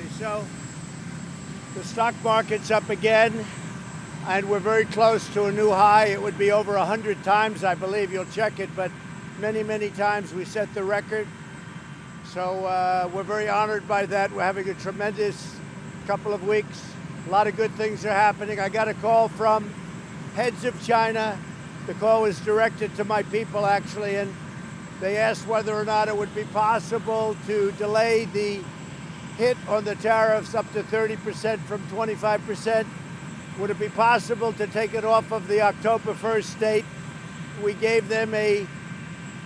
Absolutely. So the stock market's up again, and we're very close to a new high. It would be over 100 times, I believe. You'll check it, but many, many times we set the record. So we're very honored by that. We're having a tremendous couple of weeks. A lot of good things are happening. I got a call from heads of China. The call was directed to my people, actually, and they asked whether or not it would be possible to delay the hit on the tariffs up to 30% from 25%. Would it be possible to take it off of the October 1st date? We gave them a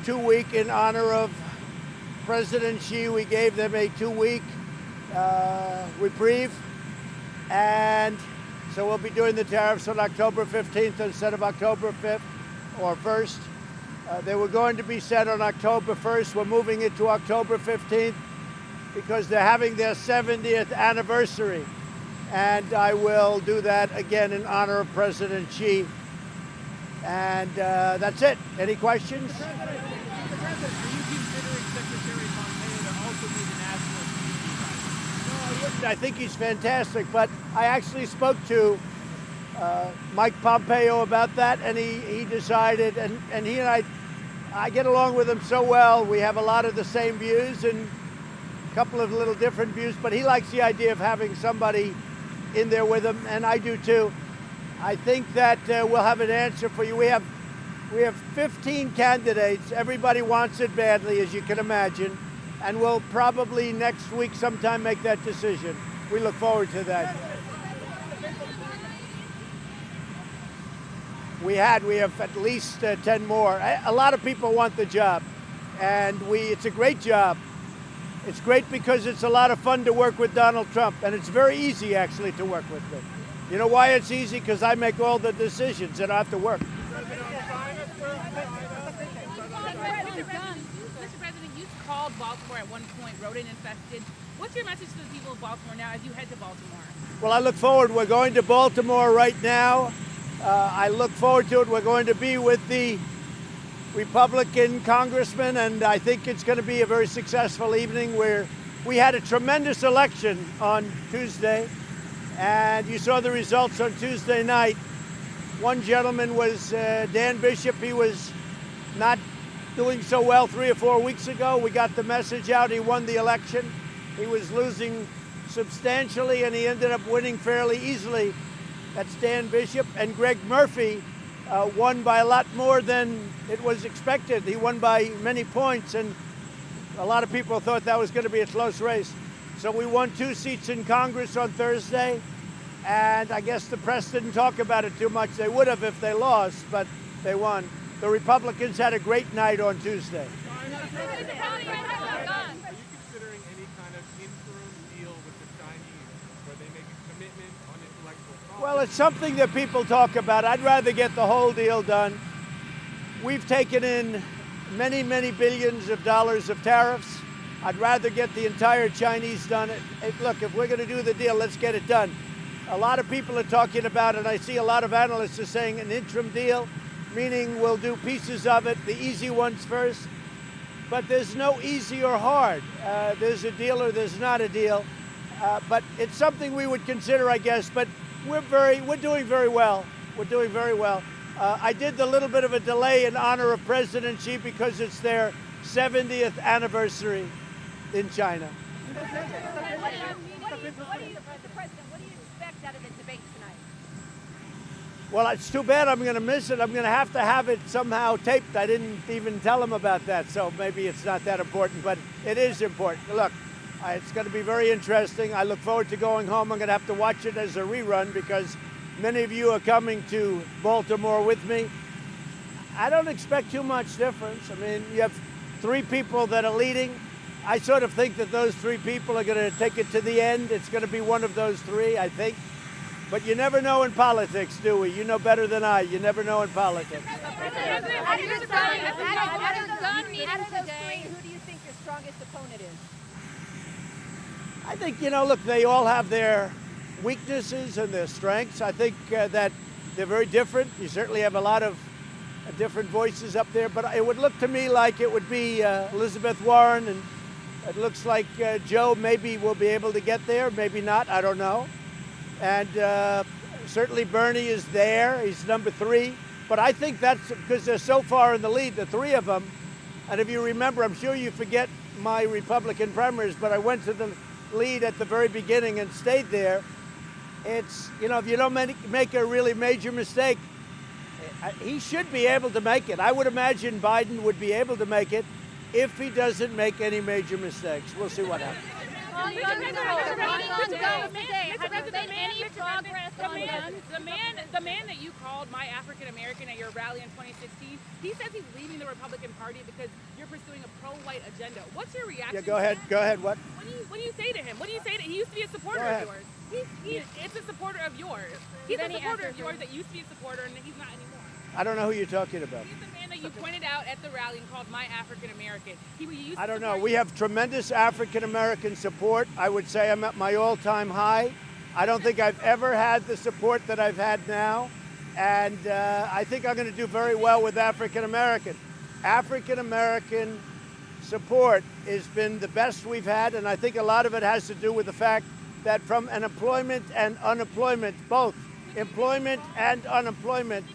2-week in honor of President Xi. We gave them a 2-week reprieve. And so we'll be doing the tariffs on October 15th instead of October 5th or 1st. They were going to be set on October 1st. We're moving it to October 15th because they're having their 70th anniversary. And I will do that again in honor of President Xi. And that's it. Any questions? Mr. President, are you considering Secretary Pompeo to also be the national security advisor? No, I wouldn't. I think he's fantastic. But I actually spoke to Mike Pompeo about that, and he decided, and he and I get along with him so well. We have a lot of the same views and a couple of little different views, but he likes the idea of having somebody in there with him, and I do too. I think that we'll have an answer for you. We have 15 candidates. Everybody wants it badly, as you can imagine, and we'll probably next week sometime make that decision. We look forward to that. We have at least 10 more. A lot of people want the job, and it's a great job. It's great because it's a lot of fun to work with Donald Trump, and it's very easy, actually, to work with him. You know why it's easy? Because I make all the decisions and I have to work. Mr. President, you called Baltimore at one point rodent infested. What's your message to the people of Baltimore now as you head to Baltimore? Well, I look forward. We're going to Baltimore right now. I look forward to it. We're going to be with the Republican congressman, and I think it's going to be a very successful evening where we had a tremendous election on Tuesday, and you saw the results on Tuesday night. One gentleman was Dan Bishop. He was not doing so well 3 or 4 weeks ago. We got the message out. He won the election. He was losing substantially, and he ended up winning fairly easily. That's Dan Bishop. And Greg Murphy won by a lot more than it was expected. He won by many points, and a lot of people thought that was going to be a close race. So we won 2 seats in Congress on Thursday, and I guess the press didn't talk about it too much. They would have if they lost, but they won. The Republicans had a great night on Tuesday. Are you considering any kind of interim deal with the Chinese where they make a commitment on intellectual property? Well, it's something that people talk about. I'd rather get the whole deal done. We've taken in many, many billions of dollars of tariffs. I'd rather get the entire Chinese done. Look, if we're going to do the deal, let's get it done. A lot of people are talking about, and I see a lot of analysts are saying an interim deal, meaning we'll do pieces of it, the easy ones first. But there's no easy or hard. There's a deal or there's not a deal. But it's something we would consider, I guess. But we're doing very well. We're doing very well. I did the little bit of a delay in honor of President Xi because it's their 70th anniversary in China. What do you expect out of the debate tonight? Well, it's too bad I'm going to miss it. I'm going to have it somehow taped. I didn't even tell him about that, so maybe it's not that important, but it is important. Look, it's going to be very interesting. I look forward to going home. I'm going to have to watch it as a rerun because many of you are coming to Baltimore with me. I don't expect too much difference. I mean, you have 3 people that are leading. I sort of think that those 3 people are going to take it to the end. It's going to be one of those 3, I think. But you never know in politics, do we? You know better than I. You never know in politics. Out of those 3, who do you think your strongest opponent is? I think, look, they all have their weaknesses and their strengths. I think that they're very different. You certainly have a lot of different voices up there, but it would look to me like it would be Elizabeth Warren and It looks like Joe maybe will be able to get there, maybe not, I don't know. And certainly Bernie is there, he's number 3. But I think that's because they're so far in the lead, the 3 of them. And if you remember, I'm sure you forget my Republican primaries, but I went to the lead at the very beginning and stayed there. It's, you know, if you don't make a really major mistake, he should be able to make it. I would imagine Biden would be able to make it if he doesn't make any major mistakes. We'll see what happens. The man that you called my African American at your rally in 2016, he says he's leaving the Republican Party because you're pursuing a pro-white agenda. What's your reaction? Yeah, go ahead. Go ahead. What? What do you say to him? What do you say to him? He used to be a supporter of yours. It's a supporter of yours. He's a supporter of yours that used to be a supporter, and he's not anymore. I don't know who you're talking about. He's the man that you pointed out at the rally and called my African American. I don't know. We have tremendous African American support. I would say I'm at my all-time high. I don't think I've ever had the support that I've had now. And I think I'm going to do very well with African American. African American support has been the best we've had, and I think a lot of it has to do with the fact that from an employment and unemployment, both employment and unemployment,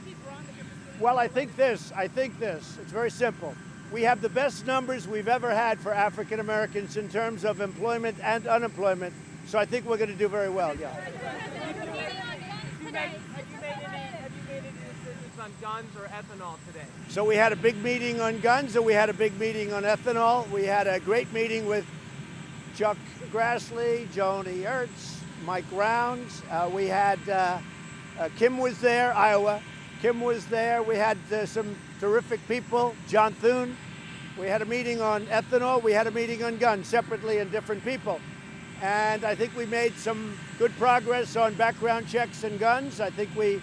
well, I think this, it's very simple. We have the best numbers we've ever had for African Americans in terms of employment and unemployment, so I think we're going to do very well, yeah. Have you made any decisions on guns or ethanol today? So we had a big meeting on guns, and we had a big meeting on ethanol. We had a great meeting with Chuck Grassley, Joni Ertz, Mike Rounds. We had Kim was there, Iowa. Kim was there. We had some terrific people, John Thune. We had a meeting on ethanol. We had a meeting on guns, separately and different people. And I think we made some good progress on background checks and guns. I think we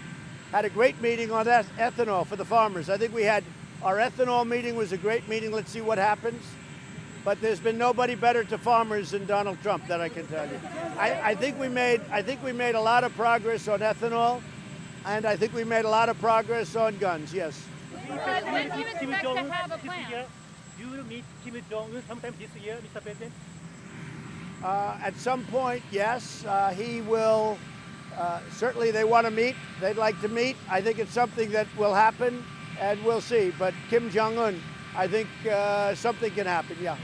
had a great meeting on ethanol for the farmers. I think we had our ethanol meeting was a great meeting. Let's see what happens. But there's been nobody better to farmers than Donald Trump, that I can tell you. I think we made a lot of progress on ethanol, and I think we made a lot of progress on guns. Yes. When do you expect to have a plan? You will meet Kim Jong-un sometime this year, Mr. President? At some point, yes. He will. Certainly, they want to meet. They'd like to meet. I think it's something that will happen, and we'll see. But Kim Jong-un, I think something can happen, yeah.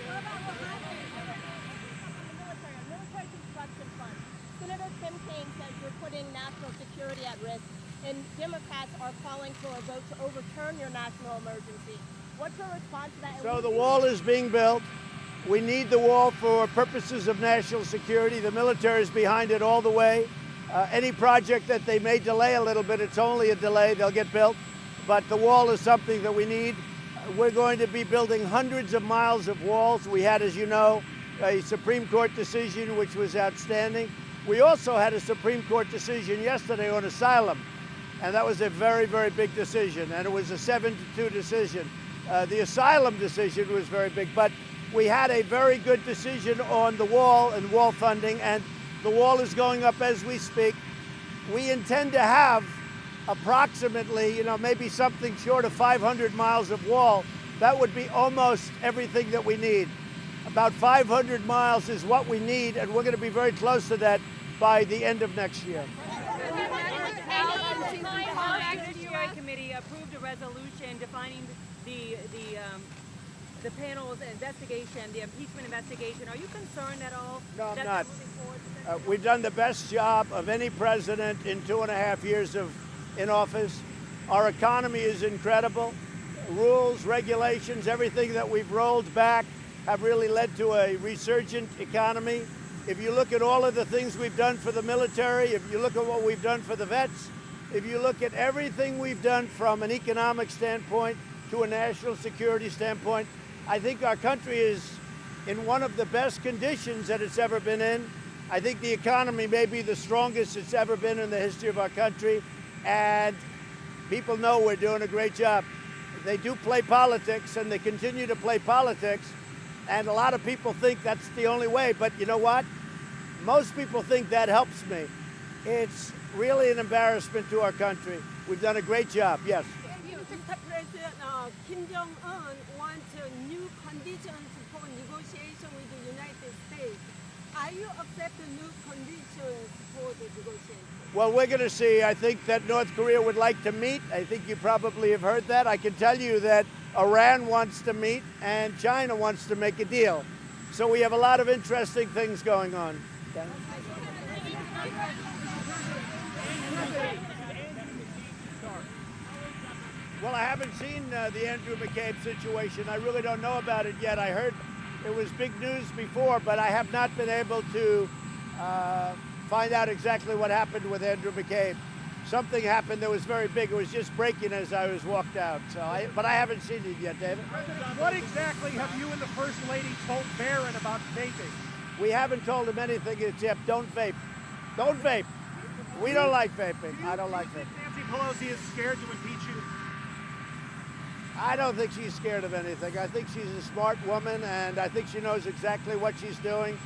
Military construction fund. Senator Tim Kaine says you're putting national security at risk, and Democrats are calling for a vote to overturn your national emergency. What's your response to that? So the wall is being built. We need the wall for purposes of national security. The military is behind it all the way. Any project that they may delay a little bit, it's only a delay. They'll get built. But the wall is something that we need. We're going to be building hundreds of miles of walls. We had, as you know, a Supreme Court decision which was outstanding. We also had a Supreme Court decision yesterday on asylum, and that was a very, very big decision, and it was a 7-2 decision. The asylum decision was very big, but we had a very good decision on the wall and wall funding, and the wall is going up as we speak. We intend to have approximately, maybe something short of 500 miles of wall. That would be almost everything that we need. About 500 miles is what we need, and we're going to be very close to that by the end of next year. The NTA committee approved a resolution defining the panel's investigation, the impeachment investigation. Are you concerned at all? No, I'm not. We've done the best job of any president in 2.5 years in office. Our economy is incredible. Rules, regulations, everything that we've rolled back have really led to a resurgent economy. If you look at all of the things we've done for the military, if you look at what we've done for the vets, if you look at everything we've done from an economic standpoint to a national security standpoint, I think our country is in one of the best conditions that it's ever been in. I think the economy may be the strongest it's ever been in the history of our country, and people know we're doing a great job. They do play politics, and they continue to play politics, and a lot of people think that's the only way, but you know what? Most people think that helps me. It's really an embarrassment to our country. We've done a great job, yes. Mr. President, Kim Kim Jong-un wants new conditions for negotiation with the United States. Are you accept the new conditions for the negotiation? Well, we're going to see. I think that North Korea would like to meet. I think you probably have heard that. I can tell you that Iran wants to meet and China wants to make a deal. So we have a lot of interesting things going on. Well, I haven't seen the Andrew McCabe situation. I really don't know about it yet. I heard it was big news before, but I have not been able to find out exactly what happened with Andrew McCabe. Something happened that was very big. It was just breaking as I was walked out. But I haven't seen it yet, David. What exactly have you and the First Lady told Barron about vaping? We haven't told him anything except don't vape. Don't vape. We don't like vaping. I don't like vaping. Nancy Pelosi is scared to impeach you? I don't think she's scared of anything. I think she's a smart woman, and I think she knows exactly what she's doing.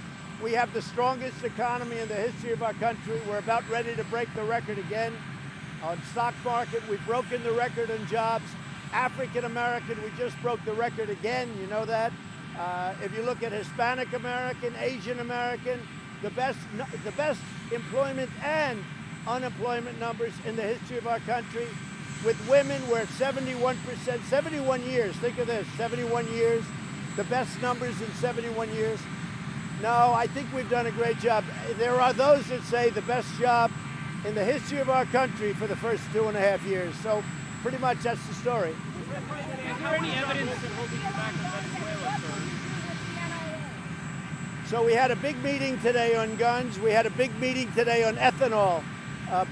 We have the strongest economy in the history of our country. We're about ready to break the record again. On stock market, we've broken the record in jobs. African American, we just broke the record again. You know that. If you look at Hispanic American, Asian American, the best employment and unemployment numbers in the history of our country. With women, we're at 71%, 71 years. Think of this, 71 years, the best numbers in 71 years. No, I think we've done a great job. There are those that say the best job in the history of our country for the first 2.5 years. So pretty much that's the story. Is there any evidence that holding you back on Venezuela, sir? So we had a big meeting today on guns. We had a big meeting today on ethanol.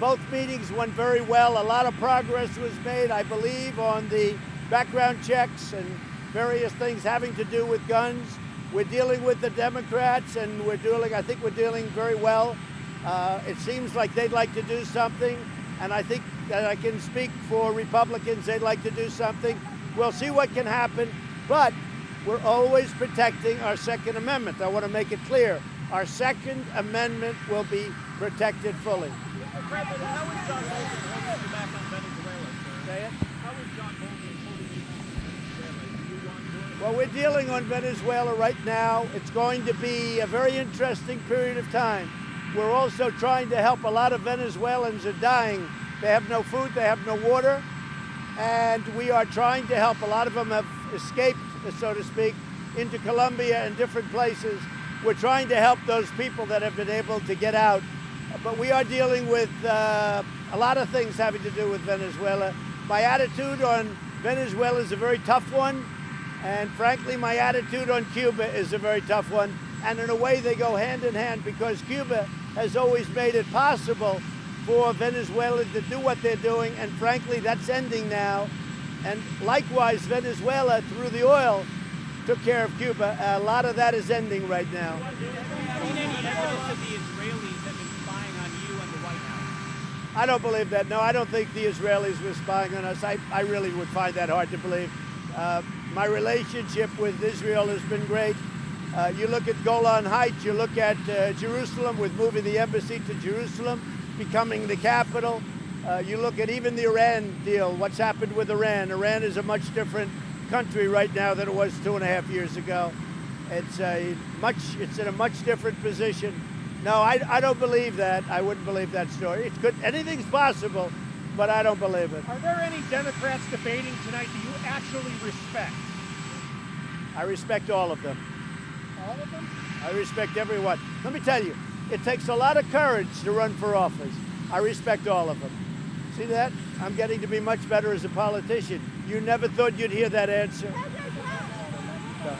Both meetings went very well. A lot of progress was made, I believe, on the background checks and various things having to do with guns. We're dealing with the Democrats, and I think we're dealing very well. It seems like they'd like to do something, and I think that I can speak for Republicans. They'd like to do something. We'll see what can happen, but we're always protecting our Second Amendment. I want to make it clear. Our Second Amendment will be protected fully. President, how is John Bolton holding you back on Venezuela, sir? Say it? How is John Bolton holding you back on Venezuela? Do you want to? Well, we're dealing on Venezuela right now. It's going to be a very interesting period of time. We're also trying to help. A lot of Venezuelans are dying. They have no food, they have no water, and we are trying to help. A lot of them have escaped, so to speak, into Colombia and different places. We're trying to help those people that have been able to get out. But we are dealing with a lot of things having to do with Venezuela. My attitude on Venezuela is a very tough one. And frankly, my attitude on Cuba is a very tough one. And in a way, they go hand in hand because Cuba has always made it possible for Venezuela to do what they're doing. And frankly, that's ending now. And likewise, Venezuela, through the oil, took care of Cuba. A lot of that is ending right now. Have you seen any evidence of the Israelis have been spying on you and the White House? I don't believe that. No, I don't think the Israelis were spying on us. I really would find that hard to believe. My relationship with Israel has been great. You look at Golan Heights, you look at Jerusalem with moving the embassy to Jerusalem, becoming the capital. You look at even the Iran deal, what's happened with Iran. Iran is a much different country right now than it was 2.5 years ago. It's in a much different position. No, I don't believe that. I wouldn't believe that story. It's good. Anything's possible, but I don't believe it. Are there any Democrats debating tonight that you actually respect? I respect all of them. All of them? I respect everyone. Let me tell you, it takes a lot of courage to run for office. I respect all of them. See that? I'm getting to be much better as a politician. You never thought you'd hear that answer. No.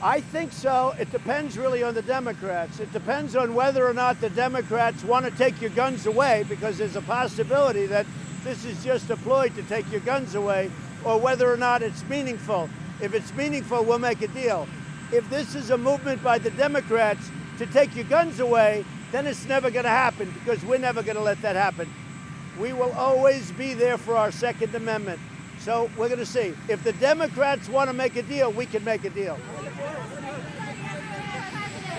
I think so. It depends really on the Democrats. It depends on whether or not the Democrats want to take your guns away, because there's a possibility that this is just a ploy to take your guns away, or whether or not it's meaningful. If it's meaningful, we'll make a deal. If this is a movement by the Democrats to take your guns away, then it's never going to happen, because we're never going to let that happen. We will always be there for our Second Amendment. So we're going to see. If the Democrats want to make a deal, we can make a deal.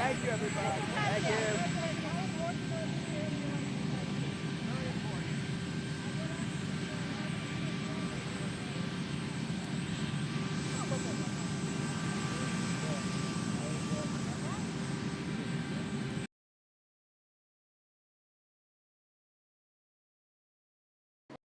Thank you, everybody. Thank you.